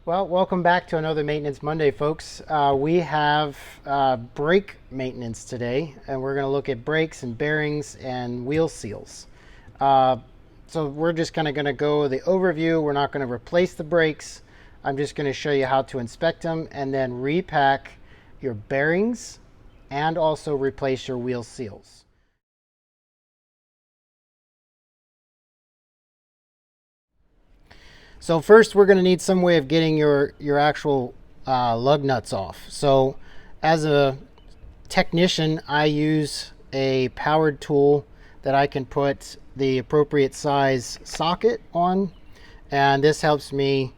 Well, welcome back to another Maintenance Monday, folks. We have brake maintenance today, and we're going to look at brakes and bearings and wheel seals. Uh, so we're just kind of going to go the overview. We're not going to replace the brakes. I'm just going to show you how to inspect them and then repack your bearings and also replace your wheel seals. So first, we're going to need some way of getting your actual lug nuts off. So as a technician, I use a powered tool that I can put the appropriate size socket on, and this helps me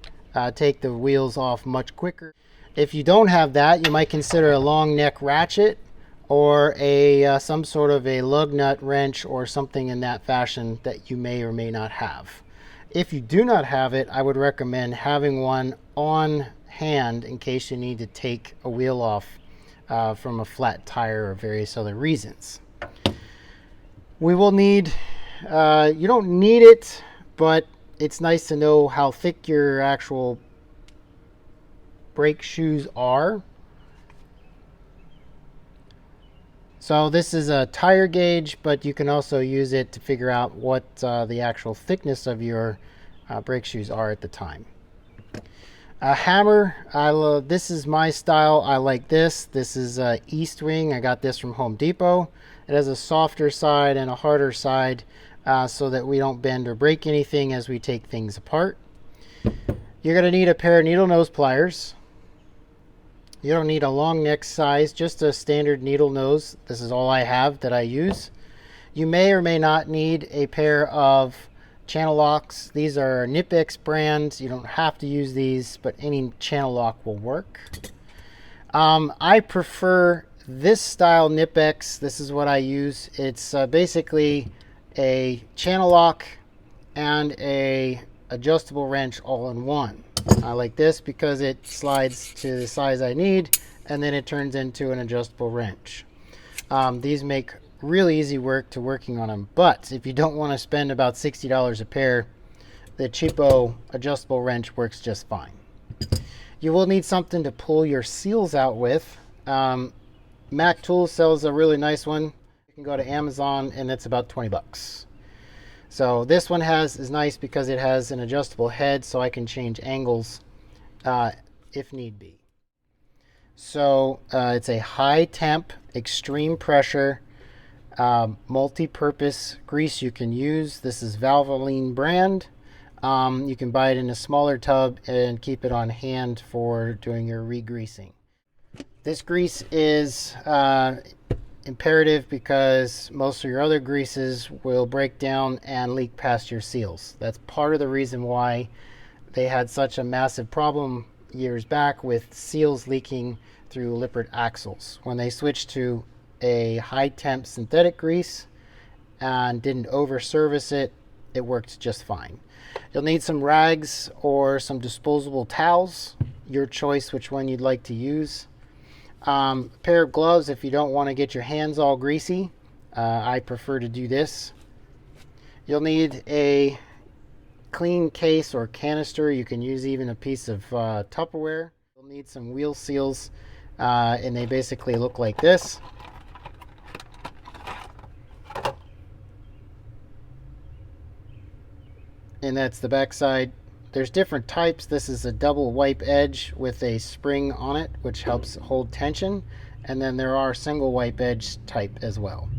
take the wheels off much quicker. If you don't have that, you might consider a long neck ratchet or a some sort of a lug nut wrench or something in that fashion that you may or may not have. If you do not have it, I would recommend having one on hand in case you need to take a wheel off from a flat tire or various other reasons. We will need, you don't need it, but it's nice to know how thick your actual brake shoes are. So this is a tire gauge, but you can also use it to figure out what the actual thickness of your brake shoes are at the time. A hammer, this is my style. I like this. This is East Wing. I got this from Home Depot. It has a softer side and a harder side so that we don't bend or break anything as we take things apart. You're going to need a pair of needle nose pliers. You don't need a long neck size, just a standard needle nose. This is all I have that I use. You may or may not need a pair of channel locks. These are Knipex brand. You don't have to use these, but any channel lock will work. I prefer this style Knipex. This is what I use. It's basically a channel lock and a adjustable wrench all in one. I like this because it slides to the size I need and then it turns into an adjustable wrench. These make really easy work to working on them, but if you don't want to spend about $60 a pair, the cheapo adjustable wrench works just fine. You will need something to pull your seals out with. Mac Tool sells a really nice one. You can go to Amazon and it's about 20 bucks. So this one is nice because it has an adjustable head, so I can change angles if need be. So it's a high temp, extreme pressure, multi-purpose grease you can use. This is Valvoline brand. You can buy it in a smaller tub and keep it on hand for doing your re-greasing. This grease is imperative because most of your other greases will break down and leak past your seals. That's part of the reason why they had such a massive problem years back with seals leaking through Lippert axles. When they switched to a high temp synthetic grease and didn't over service it, it worked just fine. You'll need some rags or some disposable towels, your choice which one you'd like to use. A pair of gloves if you don't want to get your hands all greasy. I prefer to do this. You'll need a clean case or canister. You can use even a piece of Tupperware. You'll need some wheel seals, and they basically look like this. And that's the back side. There's different types. This is a double wipe edge with a spring on it, which helps hold tension. And then there are single wipe edge type as well.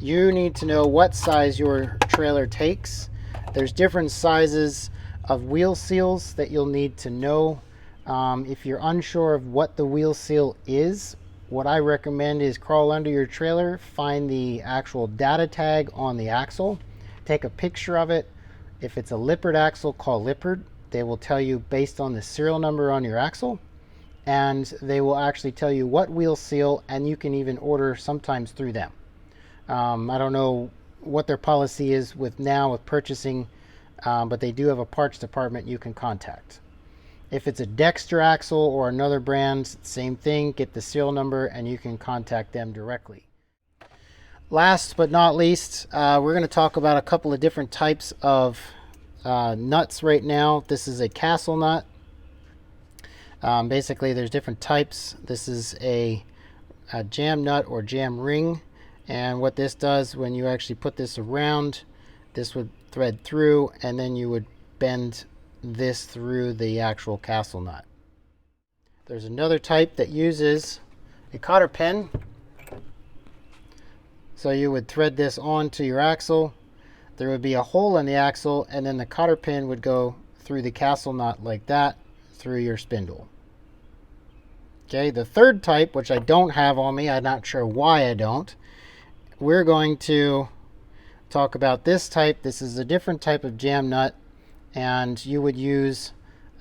You need to know what size your trailer takes. There's different sizes of wheel seals that you'll need to know. If you're unsure of what the wheel seal is, what I recommend is crawl under your trailer, find the actual data tag on the axle, take a picture of it. If it's a Lippert axle, call Lippert. They will tell you based on the serial number on your axle, and they will actually tell you what wheel seal, and you can even order sometimes through them. I don't know what their policy is with purchasing, but they do have a parts department you can contact. If it's a Dexter axle or another brand, same thing, get the serial number and you can contact them directly. Last but not least, we're going to talk about a couple of different types of nuts right now. This is a castle nut. Basically, there's different types. This is a jam nut or jam ring, and what this does, when you actually put this around, this would thread through, and then you would bend this through the actual castle nut. There's another type that uses a cotter pin. So you would thread this onto your axle. There would be a hole in the axle, and then the cotter pin would go through the castle nut like that through your spindle. Okay, the third type, which I don't have on me, I'm not sure why I don't. We're going to talk about this type. This is a different type of jam nut, and you would use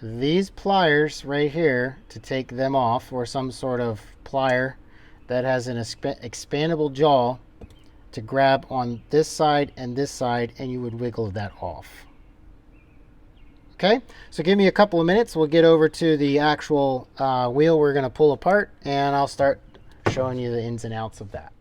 these pliers right here to take them off, or some sort of plier that has an expandable jaw to grab on this side, and you would wiggle that off. Okay, so give me a couple of minutes. We'll get over to the actual wheel we're going to pull apart, and I'll start showing you the ins and outs of that.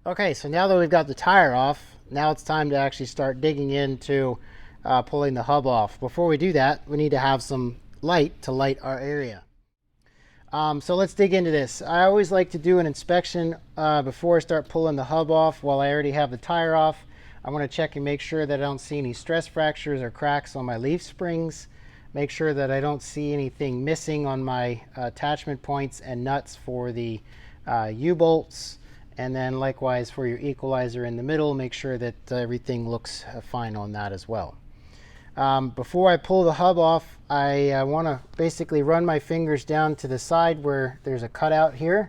Okay, so now that we've got the tire off, now it's time to actually start digging into pulling the hub off. Before we do that, we need to have some light to light our area. So let's dig into this. I always like to do an inspection before I start pulling the hub off. While I already have the tire off, I want to check and make sure that I don't see any stress fractures or cracks on my leaf springs. Make sure that I don't see anything missing on my attachment points and nuts for the U-bolts. And then likewise for your equalizer in the middle, make sure that everything looks fine on that as well. Before I pull the hub off, I want to basically run my fingers down to the side where there's a cutout here,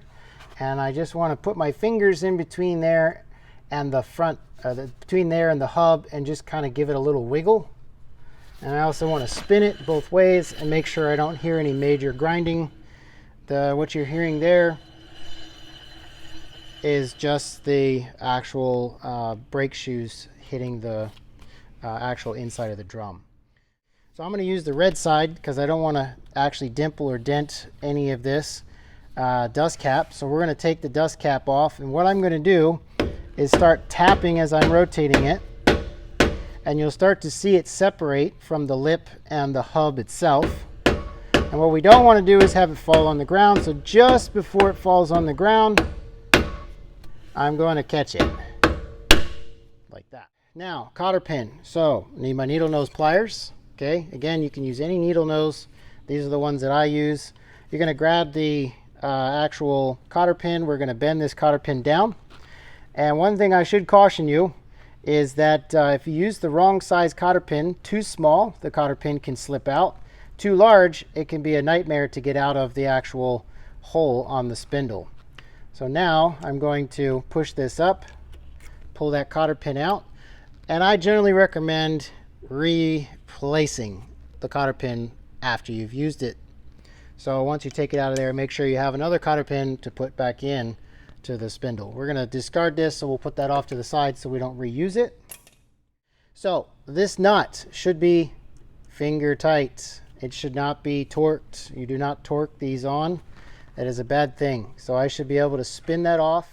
and I just want to put my fingers in between there and the front, between there and the hub, and just kind of give it a little wiggle. And I also want to spin it both ways and make sure I don't hear any major grinding. What you're hearing there is just the actual brake shoes hitting the actual inside of the drum. So I'm going to use the red side because I don't want to actually dimple or dent any of this dust cap. So we're going to take the dust cap off, and what I'm going to do is start tapping as I'm rotating it, and you'll start to see it separate from the lip and the hub itself. And what we don't want to do is have it fall on the ground, so just before it falls on the ground, I'm going to catch it like that. Now, cotter pin. So I need my needle nose pliers. Okay, again, you can use any needle nose. These are the ones that I use. You're going to grab the actual cotter pin. We're going to bend this cotter pin down. And one thing I should caution you is that if you use the wrong size cotter pin, too small, the cotter pin can slip out. Too large, it can be a nightmare to get out of the actual hole on the spindle. So now I'm going to push this up, pull that cotter pin out, and I generally recommend replacing the cotter pin after you've used it. So once you take it out of there, make sure you have another cotter pin to put back in to the spindle. We're going to discard this, so we'll put that off to the side so we don't reuse it. So this nut should be finger tight. It should not be torqued. You do not torque these on. That is a bad thing. So I should be able to spin that off.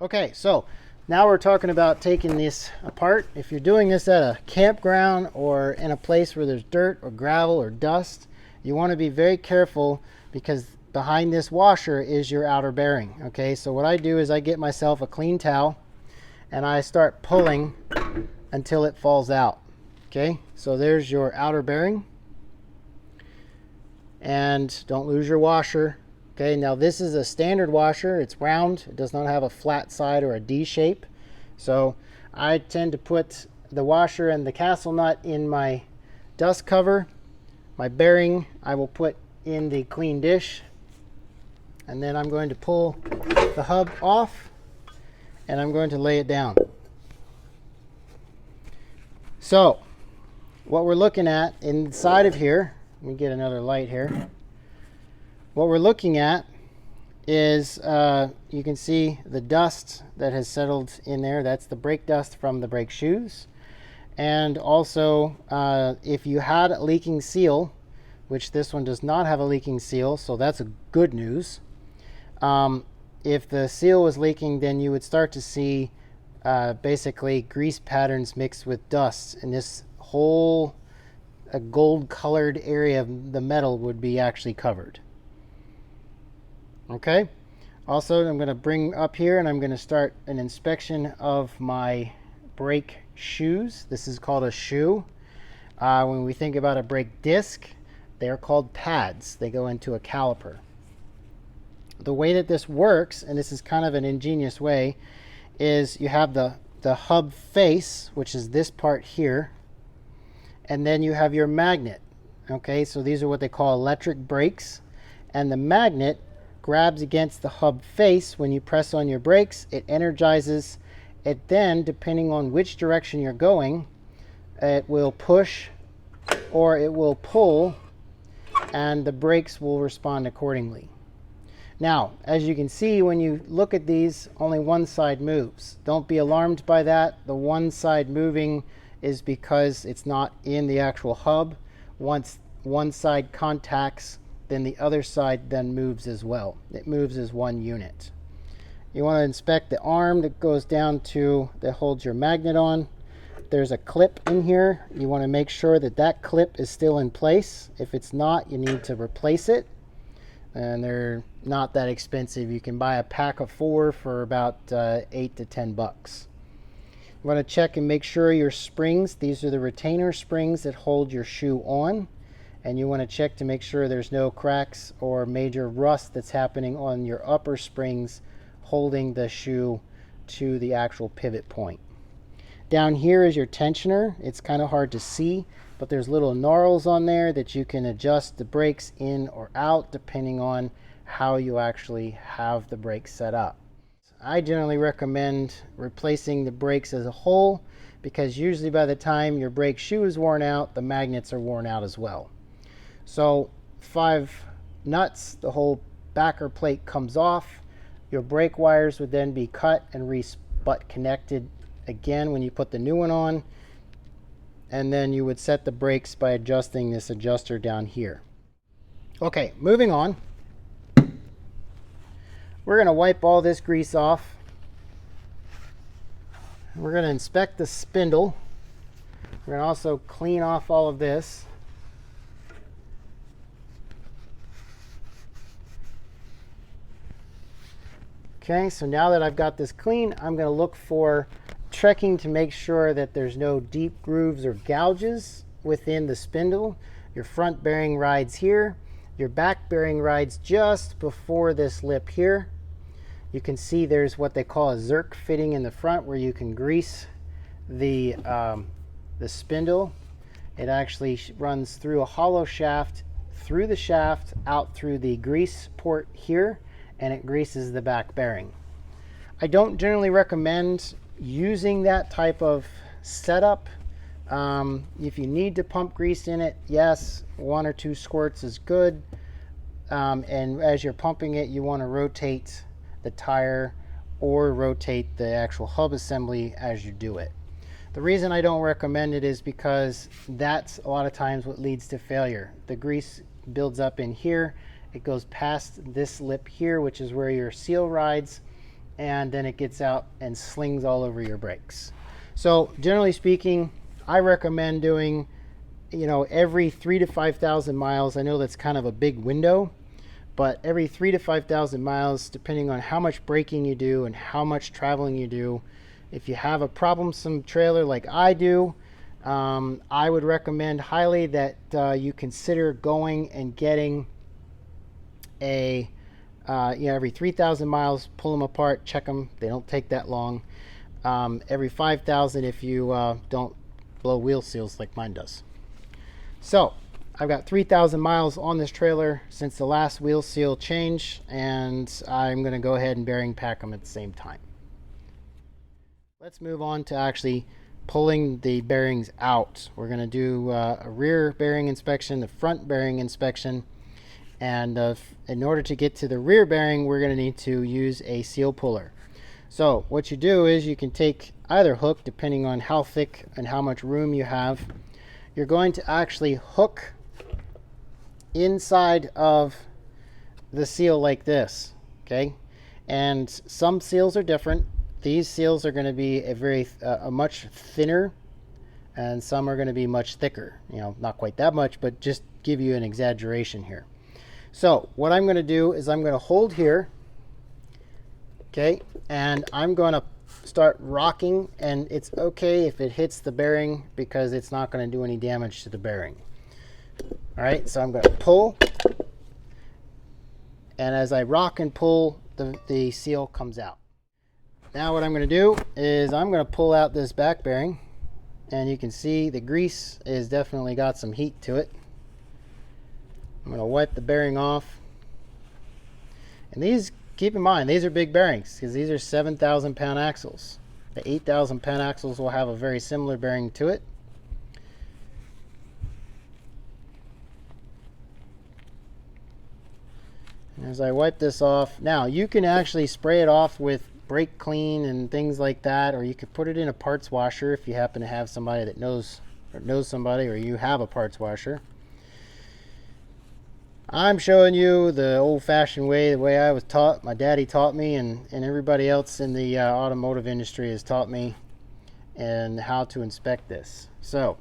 Okay, so now we're talking about taking this apart. If you're doing this at a campground or in a place where there's dirt or gravel or dust, you want to be very careful, because behind this washer is your outer bearing. Okay, so what I do is I get myself a clean towel and I start pulling until it falls out. Okay, so there's your outer bearing. And don't lose your washer. Okay, now this is a standard washer. It's round. It does not have a flat side or a D shape. So I tend to put the washer and the castle nut in my dust cover. My bearing I will put in the clean dish. And then I'm going to pull the hub off, and I'm going to lay it down. So what we're looking at inside of here, let me get another light here. What we're looking at is you can see the dust that has settled in there. That's the brake dust from the brake shoes. And also if you had a leaking seal which this one does not have a leaking seal, so that's a good news. If the seal was leaking, then you would start to see basically grease patterns mixed with dust, and this whole gold colored area of the metal would be actually covered. Okay, also I'm going to bring up here and I'm going to start an inspection of my brake shoes. This is called a shoe. When we think about a brake disc, they are called pads. They go into a caliper. The way that this works, and this is kind of an ingenious way, is you have the hub face, which is this part here, and then you have your magnet. Okay, so these are what they call electric brakes, and the magnet grabs against the hub face. When you press on your brakes, it energizes it. Then, depending on which direction you're going, it will push or it will pull, and the brakes will respond accordingly. Now, as you can see, when you look at these, only one side moves. Don't be alarmed by that. The one side moving is because it's not in the actual hub. Once one side contacts, then the other side then moves as well. It moves as one unit. You want to inspect the arm that goes down to, that holds your magnet on. There's a clip in here. You want to make sure that that clip is still in place. If it's not, you need to replace it. And they're not that expensive. You can buy a pack of 4 for about 8 to 10 bucks. You want to check and make sure your springs, these are the retainer springs that hold your shoe on. And you want to check to make sure there's no cracks or major rust that's happening on your upper springs holding the shoe to the actual pivot point. Down here is your tensioner. It's kind of hard to see, but there's little knurls on there that you can adjust the brakes in or out depending on how you actually have the brakes set up. I generally recommend replacing the brakes as a whole, because usually by the time your brake shoe is worn out, the magnets are worn out as well. So 5 nuts, the whole backer plate comes off. Your brake wires would then be cut and re-butt connected again when you put the new one on. And then you would set the brakes by adjusting this adjuster down here. Okay, moving on. We're going to wipe all this grease off. We're going to inspect the spindle. We're going to also clean off all of this. Okay, so now that I've got this clean, I'm going to look for checking to make sure that there's no deep grooves or gouges within the spindle. Your front bearing rides here. Your back bearing rides just before this lip here. You can see there's what they call a zerk fitting in the front where you can grease the spindle. It actually runs through a hollow shaft, through the shaft, out through the grease port here, and it greases the back bearing. I don't generally recommend using that type of setup. If you need to pump grease in it, yes, 1 or 2 squirts is good. And as you're pumping it, you want to rotate the tire or rotate the actual hub assembly as you do it. The reason I don't recommend it is because that's a lot of times what leads to failure. The grease builds up in here. It goes past this lip here, which is where your seal rides, and then it gets out and slings all over your brakes. So generally speaking, I recommend doing, every 3,000 to 5,000 miles. I know that's kind of a big window, but every 3,000 to 5,000 miles, depending on how much braking you do and how much traveling you do. If you have a troublesome trailer like I do, I would recommend highly that you consider going and getting every 3,000 miles, pull them apart, check them. They don't take that long. Every 5,000 if you don't blow wheel seals like mine does. So I've got 3,000 miles on this trailer since the last wheel seal change, and I'm going to go ahead and bearing pack them at the same time. Let's move on to actually pulling the bearings out. We're going to do a rear bearing inspection, the front bearing inspection, and in order to get to the rear bearing, we're going to need to use a seal puller. So what you do is you can take either hook, depending on how thick and how much room you have. You're going to actually hook inside of the seal like this, okay? And some seals are different. These seals are going to be a much thinner, and some are going to be much thicker. You know, not quite that much, but just give you an exaggeration here. So what I'm going to do is I'm going to hold here, okay, and I'm going to start rocking, and it's okay if it hits the bearing because it's not going to do any damage to the bearing. All right, so I'm going to pull, and as I rock and pull, the seal comes out. Now what I'm going to do is I'm going to pull out this back bearing, and you can see the grease is definitely got some heat to it. I'm going to wipe the bearing off. And these, keep in mind, these are big bearings because these are 7,000 pound axles. The 8,000 pound axles will have a very similar bearing to it. And as I wipe this off, now you can actually spray it off with brake clean and things like that, or you could put it in a parts washer if you happen to have somebody that knows somebody, or you have a parts washer. I'm showing you the old-fashioned way, the way I was taught. My daddy taught me, and everybody else in the automotive industry has taught me, and how to inspect this. So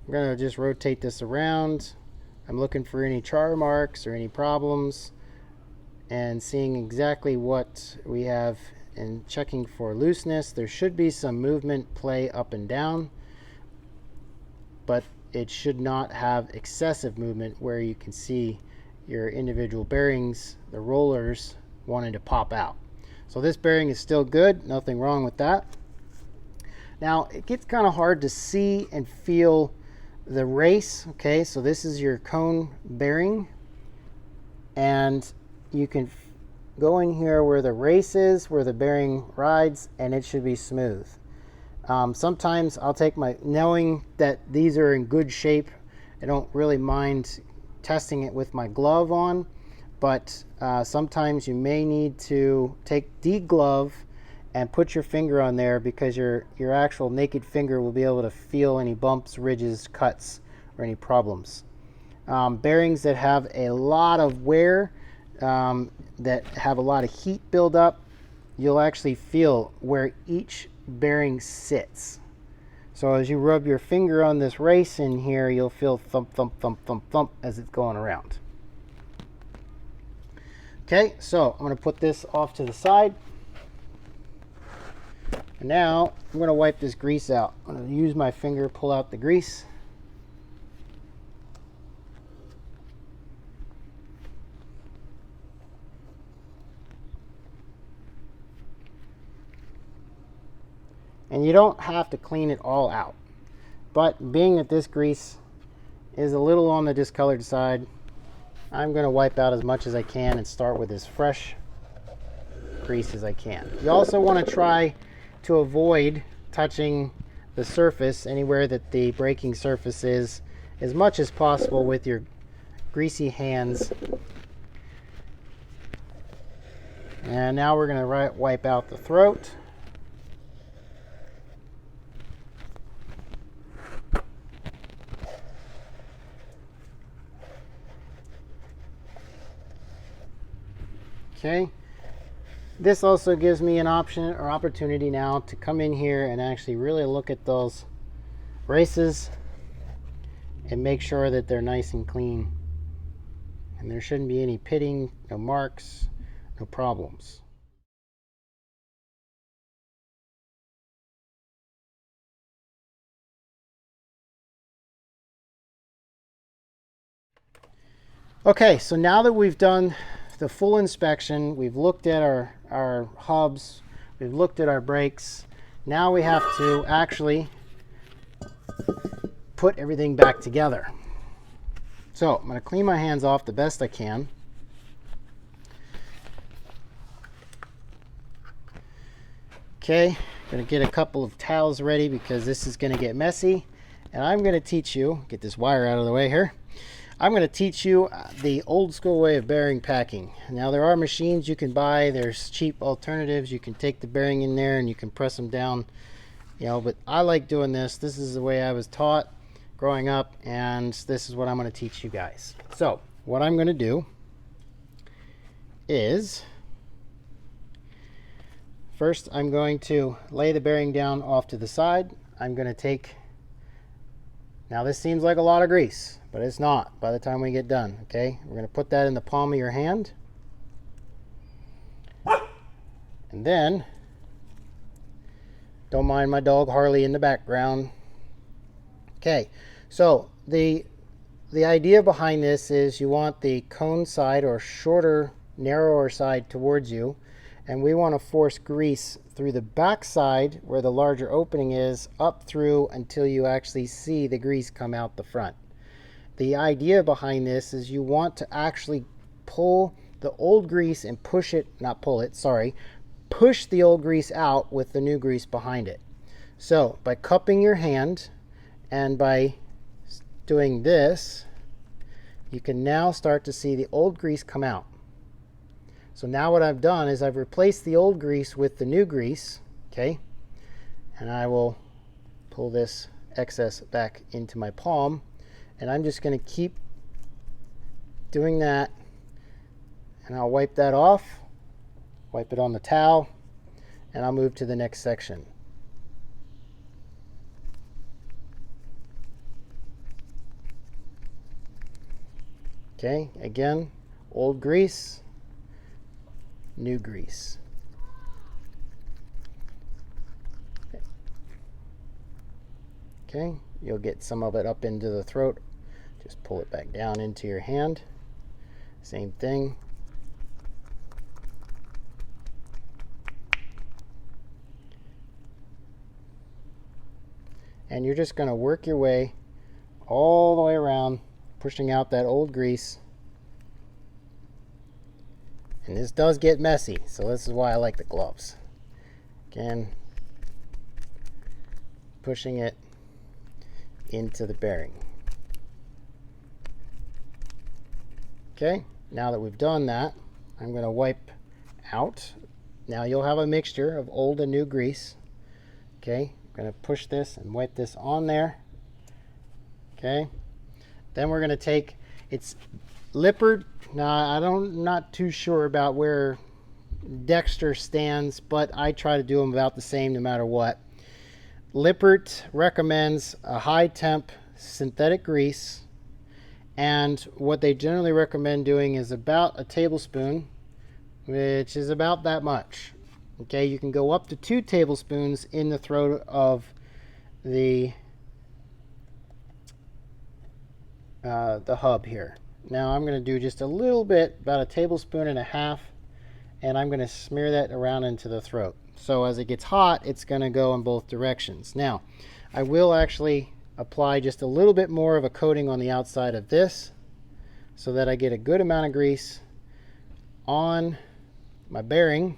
I'm going to just rotate this around. I'm looking for any char marks or any problems, and seeing exactly what we have, and checking for looseness. There should be some movement, play up and down, but it should not have excessive movement where you can see your individual bearings, the rollers, wanting to pop out. So this bearing is still good, nothing wrong with that. Now it gets kind of hard to see and feel the race. Okay, so this is your cone bearing, and you can go in here where the race is, where the bearing rides, and it should be smooth. Sometimes I'll take knowing that these are in good shape, I don't really mind testing it with my glove on, but sometimes you may need to deglove and put your finger on there, because your actual naked finger will be able to feel any bumps, ridges, cuts, or any problems. Bearings that have a lot of wear, that have a lot of heat buildup, you'll actually feel where each bearing sits. So as you rub your finger on this race in here, you'll feel thump, thump, thump, thump, thump as it's going around. Okay, so I'm going to put this off to the side. And now I'm going to wipe this grease out. I'm going to use my finger, pull out the grease. And you don't have to clean it all out. But being that this grease is a little on the discolored side, I'm going to wipe out as much as I can and start with as fresh grease as I can. You also want to try to avoid touching the surface, anywhere that the braking surface is, as much as possible with your greasy hands. And now we're going to wipe out the throat. Okay, this also gives me an option or opportunity now to come in here and actually really look at those races and make sure that they're nice and clean, and there shouldn't be any pitting, no marks, no problems. Okay, so now that we've done the full inspection, we've looked at our hubs, we've looked at our brakes, now we have to actually put everything back together. So I'm going to clean my hands off the best I can. Okay, I'm going to get a couple of towels ready because this is going to get messy, and I'm going to teach you, get this wire out of the way here, I'm going to teach you the old school way of bearing packing. Now there are machines you can buy, there's cheap alternatives, you can take the bearing in there and you can press them down, you know, but I like doing this. This is the way I was taught growing up, and this is what I'm going to teach you guys. So what I'm going to do is, first I'm going to lay the bearing down off to the side. I'm going to take, now this seems like a lot of grease, but it's not by the time we get done, okay? We're going to put that in the palm of your hand. And then, don't mind my dog Harley in the background. Okay, so the idea behind this is you want the cone side or shorter, narrower side towards you, and we want to force grease through the back side where the larger opening is up through until you actually see the grease come out the front. The idea behind this is you want to actually pull the old grease and push it, not pull it, sorry, push the old grease out with the new grease behind it. So by cupping your hand and by doing this, you can now start to see the old grease come out. So now what I've done is I've replaced the old grease with the new grease, okay? And I will pull this excess back into my palm, and I'm just going to keep doing that, and I'll wipe that off, wipe it on the towel, and I'll move to the next section. Okay, again, old grease, new grease. Okay, you'll get some of it up into the throat. Just pull it back down into your hand. Same thing. And you're just going to work your way all the way around, pushing out that old grease. And this does get messy, so this is why I like the gloves. Again, pushing it into the bearing. Okay, now that we've done that, I'm going to wipe out. Now you'll have a mixture of old and new grease. Okay, I'm going to push this and wipe this on there. Okay. Then we're going to take, it's Lippert. Now I'm not too sure about where Dexter stands, but I try to do them about the same no matter what. Lippert recommends a high temp synthetic grease, and what they generally recommend doing is about a tablespoon, which is about that much. Okay, you can go up to 2 tablespoons in the throat of the hub here. Now I'm going to do just a little bit, about 1.5 tablespoons, and I'm going to smear that around into the throat. So as it gets hot, it's going to go in both directions. Now I will actually apply just a little bit more of a coating on the outside of this so that I get a good amount of grease on my bearing,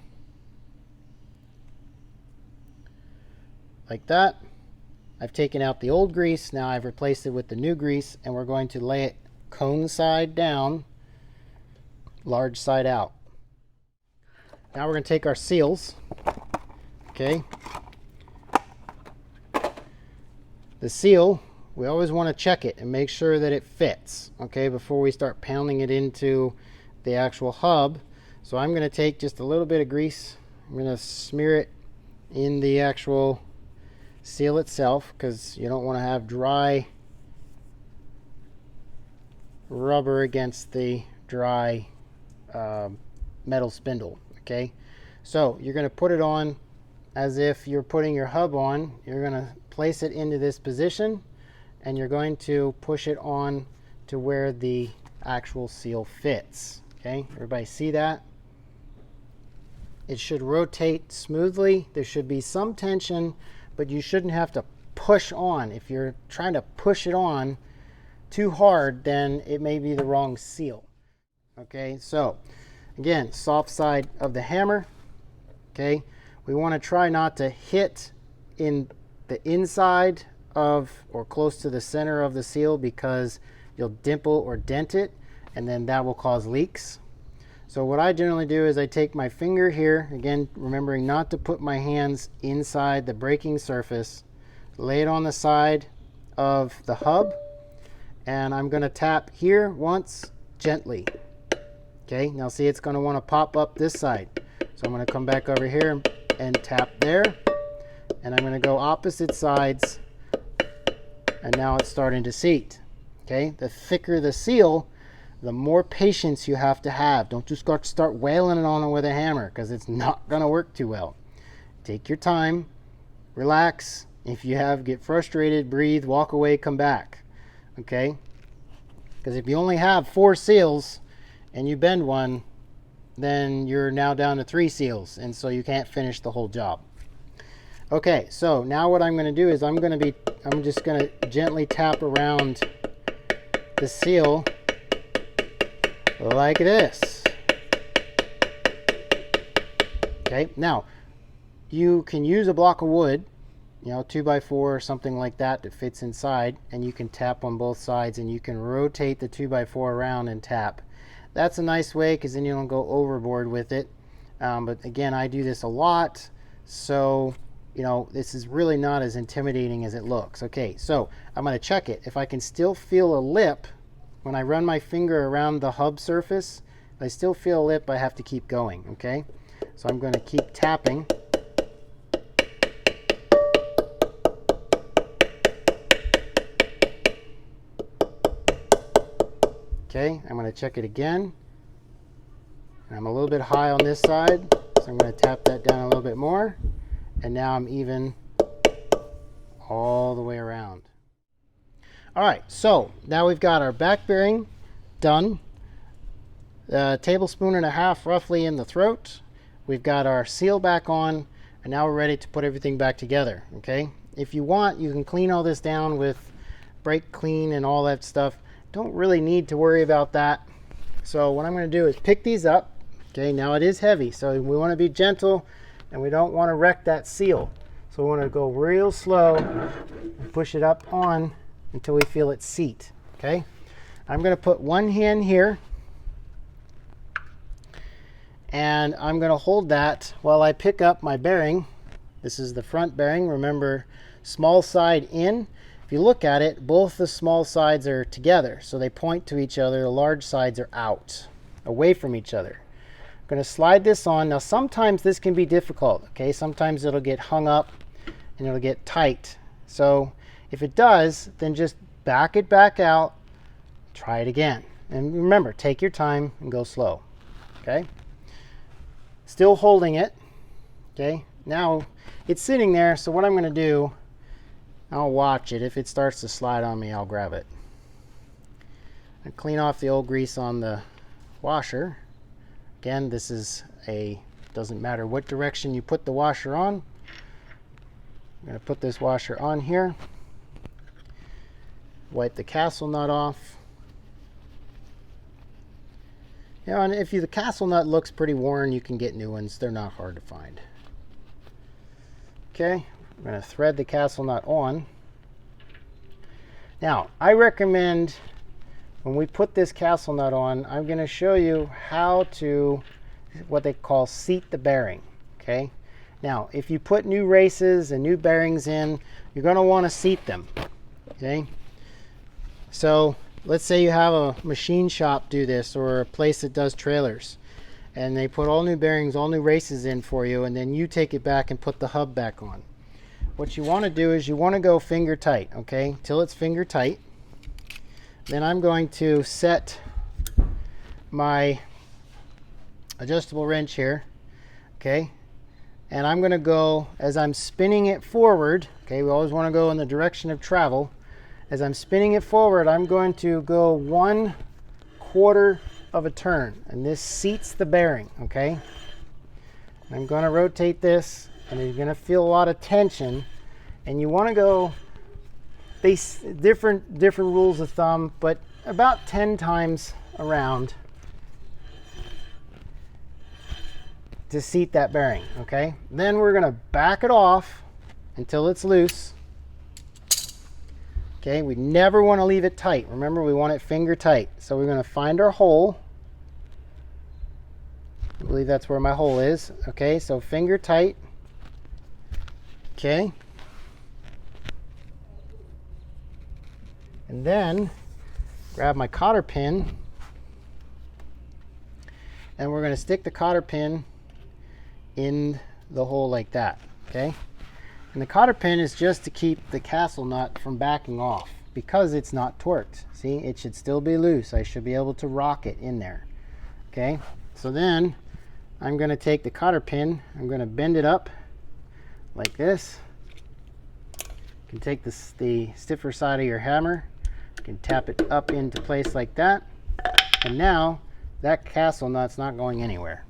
like that. I've taken out the old grease, now I've replaced it with the new grease, and we're going to lay it cone side down, large side out. Now we're going to take our seals, okay. The seal, we always want to check it and make sure that it fits, okay, before we start pounding it into the actual hub. So I'm going to take just a little bit of grease, I'm going to smear it in the actual seal itself, because you don't want to have dry rubber against the dry metal spindle. Okay, so you're going to put it on as if you're putting your hub on. You're going to place it into this position, and you're going to push it on to where the actual seal fits. Okay, everybody see that? It should rotate smoothly. There should be some tension, but you shouldn't have to push on. If you're trying to push it on too hard, then it may be the wrong seal. Okay, so again, soft side of the hammer. Okay, we want to try not to hit in the inside of or close to the center of the seal, because you'll dimple or dent it, and then that will cause leaks. So what I generally do is I take my finger here, again remembering not to put my hands inside the braking surface, lay it on the side of the hub, and I'm going to tap here once gently. Okay, now see, it's going to want to pop up this side. So I'm going to come back over here and tap there. And I'm going to go opposite sides. And now it's starting to seat. Okay, the thicker the seal, the more patience you have to have. Don't just start wailing it on it with a hammer, because it's not going to work too well. Take your time, relax. If you get frustrated, breathe, walk away, come back. Okay, because if you only have 4 seals and you bend one, then you're now down to 3 seals, and so you can't finish the whole job. Okay, so now what I'm going to do is I'm just going to gently tap around the seal like this. Okay, now you can use a block of wood, 2x4 or something like that fits inside, and you can tap on both sides, and you can rotate the 2x4 around and tap. That's a nice way, because then you don't go overboard with it. But again, I do this a lot, so this is really not as intimidating as it looks. Okay, so I'm going to check it. If I can still feel a lip when I run my finger around the hub surface, if I still feel a lip, I have to keep going. Okay, so I'm going to keep tapping. Okay, I'm going to check it again. And I'm a little bit high on this side, so I'm going to tap that down a little bit more. And now I'm even all the way around. All right, so now we've got our back bearing done. A tablespoon and a half roughly in the throat. We've got our seal back on, and now we're ready to put everything back together. Okay, if you want, you can clean all this down with brake clean and all that stuff. Don't really need to worry about that. So what I'm going to do is pick these up. Okay, now it is heavy, so we want to be gentle, and we don't want to wreck that seal. So we want to go real slow and push it up on until we feel it seat. Okay, I'm going to put one hand here, and I'm going to hold that while I pick up my bearing. This is the front bearing. Remember, small side in. If you look at it, both the small sides are together, so they point to each other. The large sides are out, away from each other. I'm going to slide this on. Now sometimes this can be difficult. Okay, sometimes it'll get hung up and it'll get tight. So if it does, then just back it back out, try it again. And remember, take your time and go slow. Okay, still holding it. Okay, now it's sitting there, so what I'm going to do, I'll watch it. If it starts to slide on me, I'll grab it. I clean off the old grease on the washer. Again, this is doesn't matter what direction you put the washer on. I'm going to put this washer on here. Wipe the castle nut off. And if the castle nut looks pretty worn, you can get new ones. They're not hard to find. Okay. I'm going to thread the castle nut on. Now, I recommend when we put this castle nut on, I'm going to show you how to, what they call seat the bearing. Okay. Now, if you put new races and new bearings in, you're going to want to seat them. Okay. So let's say you have a machine shop do this, or a place that does trailers, and they put all new bearings, all new races in for you, and then you take it back and put the hub back on. What you want to do is you want to go finger tight, okay, till it's finger tight. Then I'm going to set my adjustable wrench here, okay, and I'm going to go, as I'm spinning it forward, okay, we always want to go in the direction of travel. As I'm spinning it forward, I'm going to go 1/4 of a turn, and this seats the bearing, okay. I'm going to rotate this, and you're going to feel a lot of tension, and you want to go different rules of thumb, but about 10 times around to seat that bearing. Okay, then we're going to back it off until it's loose. Okay, we never want to leave it tight. Remember, we want it finger tight. So we're going to find our hole. I believe that's where my hole is. Okay, so finger tight. Okay, and then grab my cotter pin and we're going to stick the cotter pin in the hole like that, okay? And the cotter pin is just to keep the castle nut from backing off because it's not torqued. See, it should still be loose. I should be able to rock it in there, okay? So then I'm going to take the cotter pin, I'm going to bend it up like this. You can take the stiffer side of your hammer, you can tap it up into place like that, and now that castle nut's not going anywhere.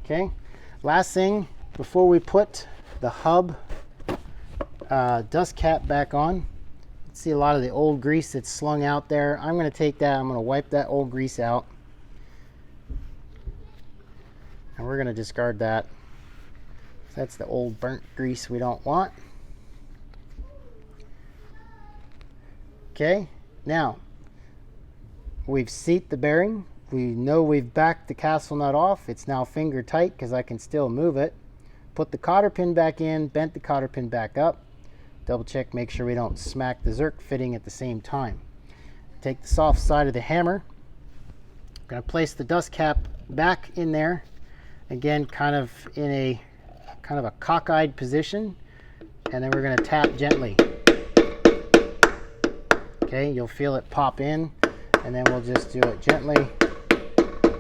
Okay, last thing before we put the hub dust cap back on, see a lot of the old grease that's slung out there. I'm going to take that, I'm going to wipe that old grease out, and we're going to discard that. That's the old burnt grease we don't want. Okay, now we've seated the bearing. We know we've backed the castle nut off. It's now finger tight because I can still move it. Put the cotter pin back in, bent the cotter pin back up. Double check, make sure we don't smack the Zerk fitting at the same time. Take the soft side of the hammer. I'm going to place the dust cap back in there. Again, kind of in a cockeyed position. And then we're going to tap gently. Okay, you'll feel it pop in. And then we'll just do it gently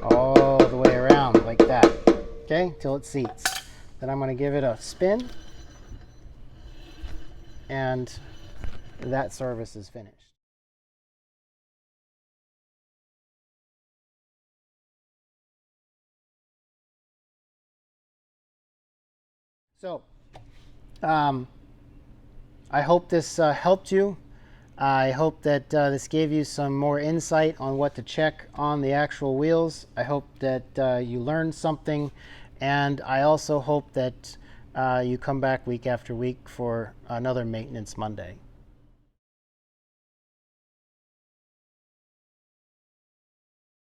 all the way around like that, okay, till it seats. Then I'm going to give it a spin, and that service is finished. So, I hope this helped you. I hope that this gave you some more insight on what to check on the actual wheels. I hope that you learned something, and I also hope that you come back week after week for another Maintenance Monday.